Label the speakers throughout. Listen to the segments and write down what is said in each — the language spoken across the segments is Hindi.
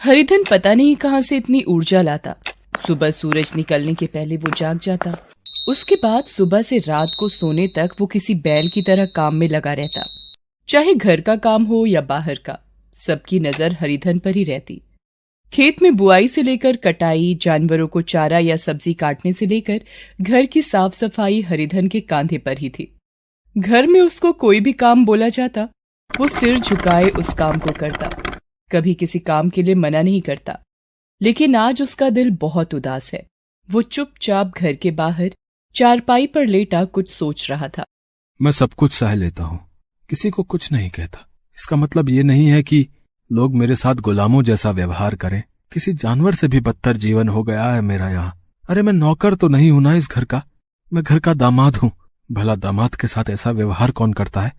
Speaker 1: हरिधन पता नहीं कहां से इतनी ऊर्जा लाता। सुबह सूरज निकलने के पहले वो जाग जाता। उसके बाद सुबह से रात को सोने तक वो किसी बैल की तरह काम में लगा रहता। चाहे घर का काम हो या बाहर का, सबकी नजर हरिधन पर ही रहती। खेत में बुआई से लेकर कटाई, जानवरों को चारा या सब्जी काटने से लेकर घर की साफ सफाई हरिधन के कांधे पर ही थी। घर में उसको कोई भी काम बोला जाता, वो सिर झुकाए उस काम को करता। कभी किसी काम के लिए मना नहीं करता। लेकिन आज उसका दिल बहुत उदास है। वो चुपचाप घर के बाहर चारपाई पर लेटा कुछ सोच रहा था।
Speaker 2: मैं सब कुछ सह लेता हूँ, किसी को कुछ नहीं कहता। इसका मतलब ये नहीं है कि लोग मेरे साथ गुलामों जैसा व्यवहार करें। किसी जानवर से भी बदतर जीवन हो गया है मेरा यहाँ। अरे मैं नौकर तो नहीं हूं ना इस घर का, मैं घर का दामाद हूँ। भला दामाद के साथ ऐसा व्यवहार कौन करता है?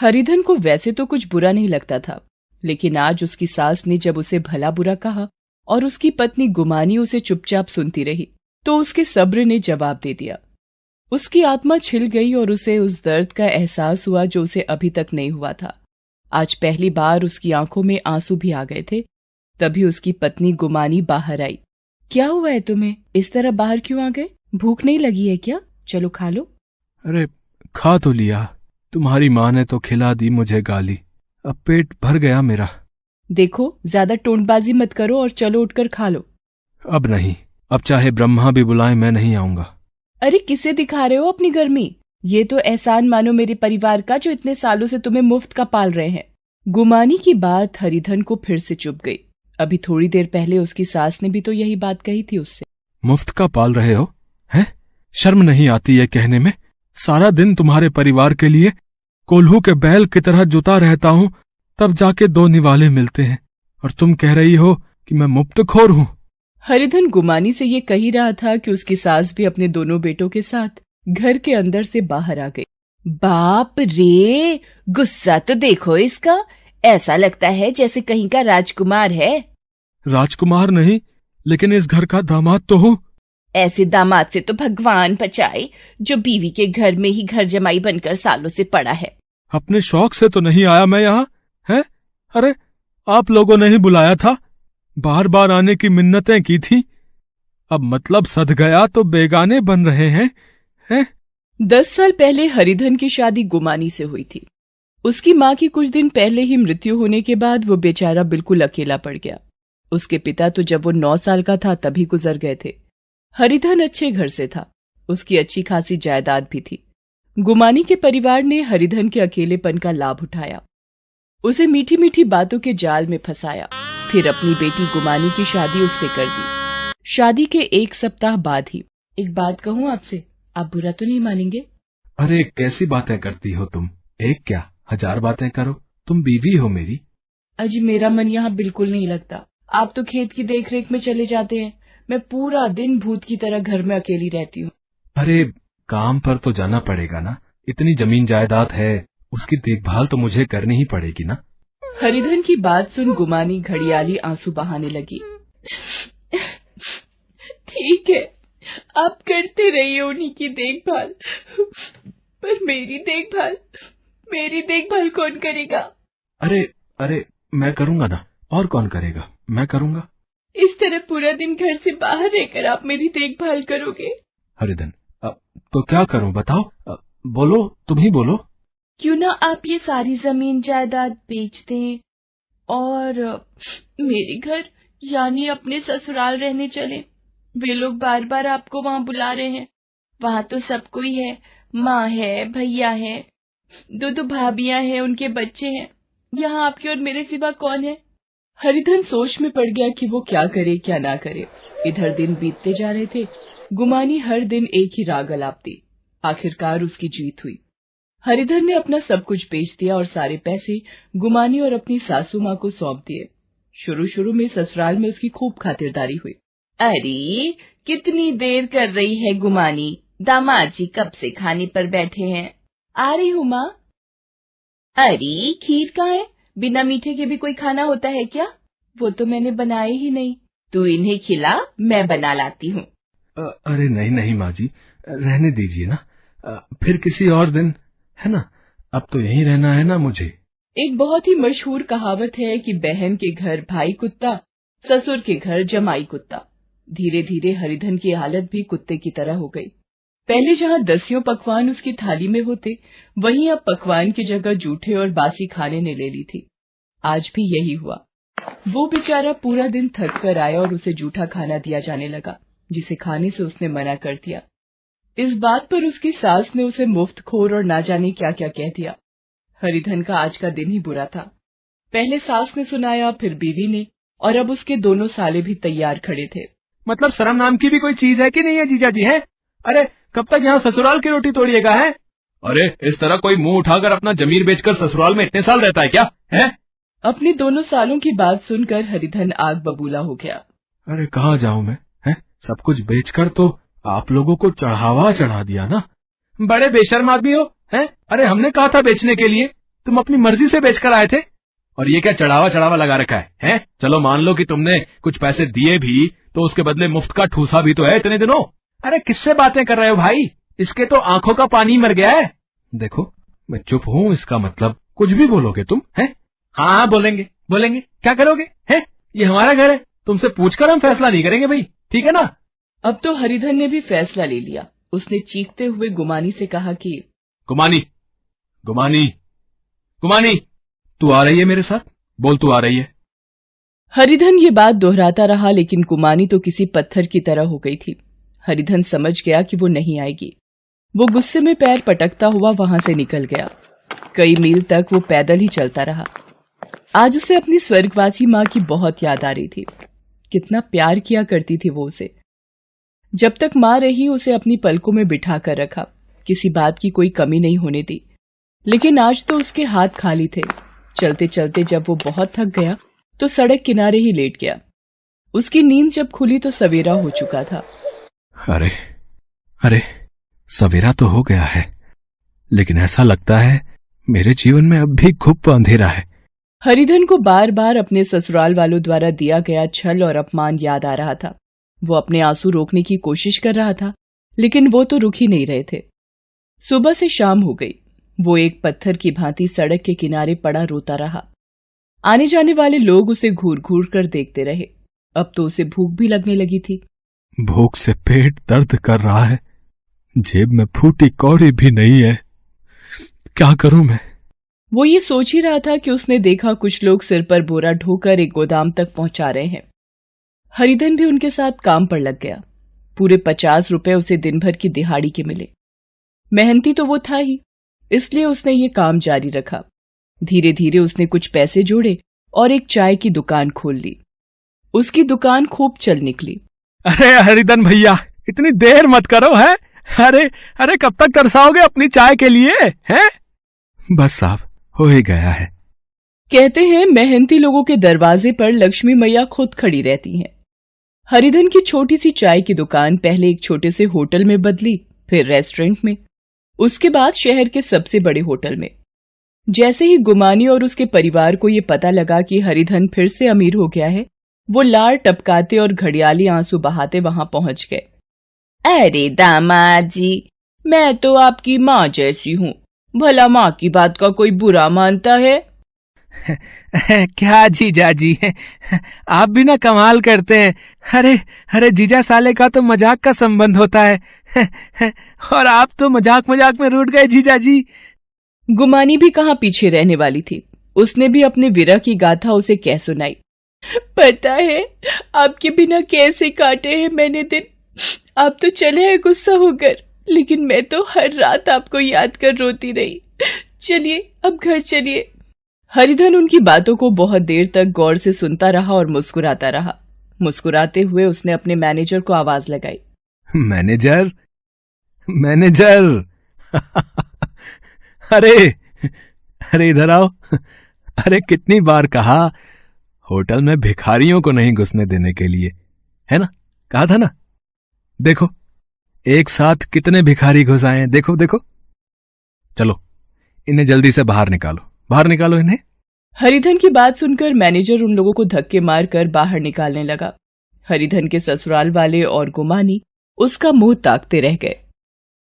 Speaker 1: हरिधन को वैसे तो कुछ बुरा नहीं लगता था, लेकिन आज उसकी सास ने जब उसे भला बुरा कहा और उसकी पत्नी गुमानी उसे चुपचाप सुनती रही, तो उसके सब्र ने जवाब दे दिया। उसकी आत्मा छिल गई और उसे उस दर्द का एहसास हुआ जो उसे अभी तक नहीं हुआ था। आज पहली बार उसकी आंखों में आंसू भी आ गए थे। तभी उसकी पत्नी गुमानी बाहर आई। क्या हुआ है तुम्हें? इस तरह बाहर क्यों आ गए? भूख नहीं लगी है क्या? चलो खा लो।
Speaker 2: अरे खा तो लिया, तुम्हारी माँ ने तो खिला दी मुझे गाली। अब पेट भर गया मेरा।
Speaker 1: देखो, ज्यादा टोंटबाजी मत करो और चलो उठकर खा लो।
Speaker 2: अब नहीं, अब चाहे ब्रह्मा भी बुलाए मैं नहीं आऊंगा।
Speaker 1: अरे किसे दिखा रहे हो अपनी गर्मी? ये तो एहसान मानो मेरे परिवार का जो इतने सालों से तुम्हें मुफ्त का पाल रहे हैं। गुमानी की बात हरिधन को फिर से चुभ गई। अभी थोड़ी देर पहले उसकी सास ने भी तो यही बात कही थी उससे।
Speaker 2: मुफ्त का पाल रहे हो? हैं? शर्म नहीं आती है कहने में? सारा दिन तुम्हारे परिवार के लिए कोल्हू के बैल की तरह जुता रहता हूँ, तब जाके दो निवाले मिलते हैं, और तुम कह रही हो कि मैं मुफ्तखोर हूँ।
Speaker 1: हरिधन गुमानी से ये कह ही रहा था कि उसकी सास भी अपने दोनों बेटों के साथ घर के अंदर से बाहर आ गई। बाप रे, गुस्सा तो देखो इसका। ऐसा लगता है जैसे कहीं का राजकुमार है।
Speaker 2: राजकुमार नहीं, लेकिन इस घर का दामाद तो हूँ।
Speaker 1: ऐसे दामाद से तो भगवान बचाए जो बीवी के घर में ही घर जमाई बनकर सालों से पड़ा है।
Speaker 2: अपने शौक से तो नहीं आया मैं यहाँ, है? अरे आप लोगों ने ही बुलाया था, बार बार आने की मिन्नतें की थी। अब मतलब सध गया तो बेगाने बन रहे हैं, हैं?
Speaker 1: 10 साल पहले हरिधन की शादी गुमानी से हुई थी। उसकी माँ की कुछ दिन पहले ही मृत्यु होने के बाद वो बेचारा बिल्कुल अकेला पड़ गया। उसके पिता तो जब वो 9 साल का था तभी गुजर गए थे। हरिधन अच्छे घर से था, उसकी अच्छी खासी जायदाद भी थी। गुमानी के परिवार ने हरिधन के अकेलेपन का लाभ उठाया, उसे मीठी मीठी बातों के जाल में फंसाया, फिर अपनी बेटी गुमानी की शादी उससे कर दी। शादी के 1 सप्ताह बाद ही, एक बात कहूँ आपसे, आप बुरा तो नहीं मानेंगे?
Speaker 2: अरे कैसी बातें करती हो तुम? एक क्या 1000 बातें करो, तुम बीवी हो मेरी।
Speaker 1: अजी मेरा मन यहाँ बिल्कुल नहीं लगता। आप तो खेत की देखरेख में चले जाते हैं, मैं पूरा दिन भूत की तरह घर में अकेली रहती हूँ।
Speaker 2: अरे काम पर तो जाना पड़ेगा ना, इतनी जमीन जायदाद है, उसकी देखभाल तो मुझे करनी ही पड़ेगी ना।
Speaker 1: हरिधन की बात सुन गुमानी घड़ियाली आंसू बहाने लगी। ठीक है, आप करते रहिए उन्हीं की देखभाल, पर मेरी देखभाल कौन करेगा?
Speaker 2: अरे मैं करूंगा ना, और कौन करेगा? मैं करूंगा।
Speaker 1: इस तरह पूरा दिन घर से बाहर रहकर आप मेरी देखभाल करोगे?
Speaker 2: हरिधन, तो क्या करूं बताओ? बोलो, तुम ही बोलो।
Speaker 1: क्यों ना आप ये सारी जमीन जायदाद बेच दें और मेरे घर यानी अपने ससुराल रहने चले। वे लोग बार बार आपको वहाँ बुला रहे हैं। वहाँ तो सब कोई है, माँ है, भैया है, 2 भाभियां हैं, उनके बच्चे हैं। यहाँ आपके और मेरे सिवा कौन है? हरिधन सोच में पड़ गया कि वो क्या करे क्या ना करे। इधर दिन बीतते जा रहे थे। गुमानी हर दिन एक ही राग अलापती। आखिरकार उसकी जीत हुई। हरिधन ने अपना सब कुछ बेच दिया और सारे पैसे गुमानी और अपनी सासू माँ को सौंप दिए। शुरू में ससुराल में उसकी खूब खातिरदारी हुई। अरे कितनी देर कर रही है गुमानी, दामाद जी कब से खाने पर बैठे हैं। आ रही हूँ माँ। अरे खीर कहाँ है? बिना मीठे के भी कोई खाना होता है क्या? वो तो मैंने बनाए ही नहीं। तू इन्हें खिला, मैं बना लाती हूँ।
Speaker 2: अरे नहीं माँ जी, रहने दीजिए ना, फिर किसी और दिन, है ना? अब तो यहीं रहना है ना मुझे।
Speaker 1: एक बहुत ही मशहूर कहावत है कि बहन के घर भाई कुत्ता, ससुर के घर जमाई कुत्ता। धीरे धीरे हरिधन की हालत भी कुत्ते की तरह हो गई। पहले जहाँ दसियों पकवान उसकी थाली में होते, वहीं अब पकवान की जगह जूठे और बासी खाने ने ले ली थी। आज भी यही हुआ। वो बेचारा पूरा दिन थक कर आया और उसे जूठा खाना दिया जाने लगा, जिसे खाने से उसने मना कर दिया। इस बात पर उसकी सास ने उसे मुफ्तखोर और ना जाने क्या क्या कह दिया। हरिधन का आज का दिन ही बुरा था। पहले सास ने सुनाया, फिर बीवी ने, और अब उसके दोनों साले भी तैयार खड़े थे।
Speaker 2: मतलब शर्म नाम की भी कोई चीज है कि नहीं है जीजा जी? है अरे कब तक यहाँ ससुराल की रोटी तोड़िएगा? है अरे इस तरह कोई मुंह उठाकर अपना जमीर बेचकर ससुराल में इतने साल रहता है क्या? है
Speaker 1: अपने दोनों सालों की बात सुनकर हरिधन आग बबूला हो गया।
Speaker 2: अरे कहाँ जाऊं मैं? है सब कुछ बेचकर तो आप लोगों को चढ़ावा चढ़ा दिया ना। बड़े बेशर्म आदमी हो। है अरे हमने कहा था बेचने के लिए, तुम अपनी मर्जी से बेचकर आए थे। और ये क्या चढ़ावा चढ़ावा लगा रखा है? चलो मान लो कि तुमने कुछ पैसे दिए भी, तो उसके बदले मुफ्त का ठूसा भी तो है इतने दिनों। अरे किससे बातें कर रहे हो भाई? इसके तो आंखों का पानी मर गया है। देखो मैं चुप हूँ, इसका मतलब कुछ भी बोलोगे तुम? है हाँ बोलेंगे बोलेंगे, क्या करोगे? है ये हमारा घर है, तुमसे पूछकर हम फैसला नहीं करेंगे भाई, ठीक है ना?
Speaker 1: अब तो हरिधन ने भी फैसला ले लिया। उसने चीखते हुए गुमानी से कहा कि
Speaker 2: गुमानी गुमानी गुमानी, तू आ रही है मेरे साथ? बोल तू आ रही है।
Speaker 1: हरिधन ये बात दोहराता रहा, लेकिन गुमानी तो किसी पत्थर की तरह हो गई थी। हरिधन समझ गया कि वो नहीं आएगी। वो गुस्से में पैर पटकता हुआ वहां से निकल गया। कई मील तक वो पैदल ही चलता रहा। आज उसे अपनी स्वर्गवासी माँ की बहुत याद आ रही थी। कितना प्यार किया करती थी वो उसे। जब तक माँ रही उसे अपनी पलकों में बिठा कर रखा, किसी बात की कोई कमी नहीं होने दी। लेकिन आज तो उसके हाथ खाली थे। चलते चलते जब वो बहुत थक गया तो सड़क किनारे ही लेट गया। उसकी नींद जब खुली तो सवेरा हो चुका था।
Speaker 2: अरे अरे सवेरा तो हो गया है, लेकिन ऐसा लगता है मेरे जीवन में अब भी घुप अंधेरा है।
Speaker 1: हरिधन को बार बार अपने ससुराल वालों द्वारा दिया गया छल और अपमान याद आ रहा था। वो अपने आंसू रोकने की कोशिश कर रहा था, लेकिन वो तो रुक ही नहीं रहे थे। सुबह से शाम हो गई। वो एक पत्थर की भांति सड़क के किनारे पड़ा रोता रहा। आने जाने वाले लोग उसे घूर घूर कर देखते रहे। अब तो उसे भूख भी लगने लगी थी।
Speaker 2: भूख से पेट दर्द कर रहा है, जेब में फूटी कौड़ी भी नहीं है, क्या करूं मैं?
Speaker 1: वो ये सोच ही रहा था कि उसने देखा कुछ लोग सिर पर बोरा ढोकर एक गोदाम तक पहुंचा रहे हैं। हरिधन भी उनके साथ काम पर लग गया। पूरे 50 रुपए उसे दिन भर की दिहाड़ी के मिले। मेहनती तो वो था ही, इसलिए उसने ये काम जारी रखा। धीरे धीरे उसने कुछ पैसे जोड़े और एक चाय की दुकान खोल ली। उसकी दुकान खूब चल निकली।
Speaker 2: अरे हरिधन भैया इतनी देर मत करो। है अरे अरे कब तक तरसाओगे अपनी चाय के लिए? है बस साहब हो ही गया है।
Speaker 1: कहते हैं मेहनती लोगों के दरवाजे पर लक्ष्मी मैया खुद खड़ी रहती हैं। हरिधन की छोटी सी चाय की दुकान पहले एक छोटे से होटल में बदली, फिर रेस्टोरेंट में, उसके बाद शहर के सबसे बड़े होटल में। जैसे ही गुमानी और उसके परिवार को ये पता लगा कि हरिधन फिर से अमीर हो गया है, वो लार टपकाते और घड़ियाली आंसू बहाते वहां पहुंच गए। अरे दामाद जी, मैं तो आपकी माँ जैसी हूँ, भला माँ की बात का कोई बुरा मानता है?
Speaker 2: क्या जीजा जी, आप भी ना कमाल करते हैं। अरे अरे जीजा साले का तो मजाक का संबंध होता है और आप तो मजाक मजाक में रूठ गए जीजा जी।
Speaker 1: गुमानी भी कहाँ पीछे रहने वाली थी। उसने भी अपने विरह की गाथा उसे कह सुनाई। पता है आपके बिना कैसे काटे हैं मैंने दिन। आप तो चले हैं गुस्सा होकर, लेकिन मैं तो हर रात आपको याद कर रोती रही। चलिए अब घर चलिए। हरिधन उनकी बातों को बहुत देर तक गौर से सुनता रहा और मुस्कुराता रहा। मुस्कुराते हुए उसने अपने मैनेजर को आवाज लगाई।
Speaker 2: मैनेजर मैनेजर अरे अरे इधर आओ। अरे कितनी बार कहा होटल में भिखारियों को नहीं घुसने देने के लिए, है ना? कहा था ना। देखो एक साथ कितने भिखारी घुस आए हैं, देखो देखो। चलो इन्हें जल्दी से बाहर निकालो, बाहर निकालो इन्हें।
Speaker 1: हरिधन की बात सुनकर मैनेजर उन लोगों को धक्के मारकर बाहर निकालने लगा। हरिधन के ससुराल वाले और गुमानी उसका मुंह ताकते रह गए।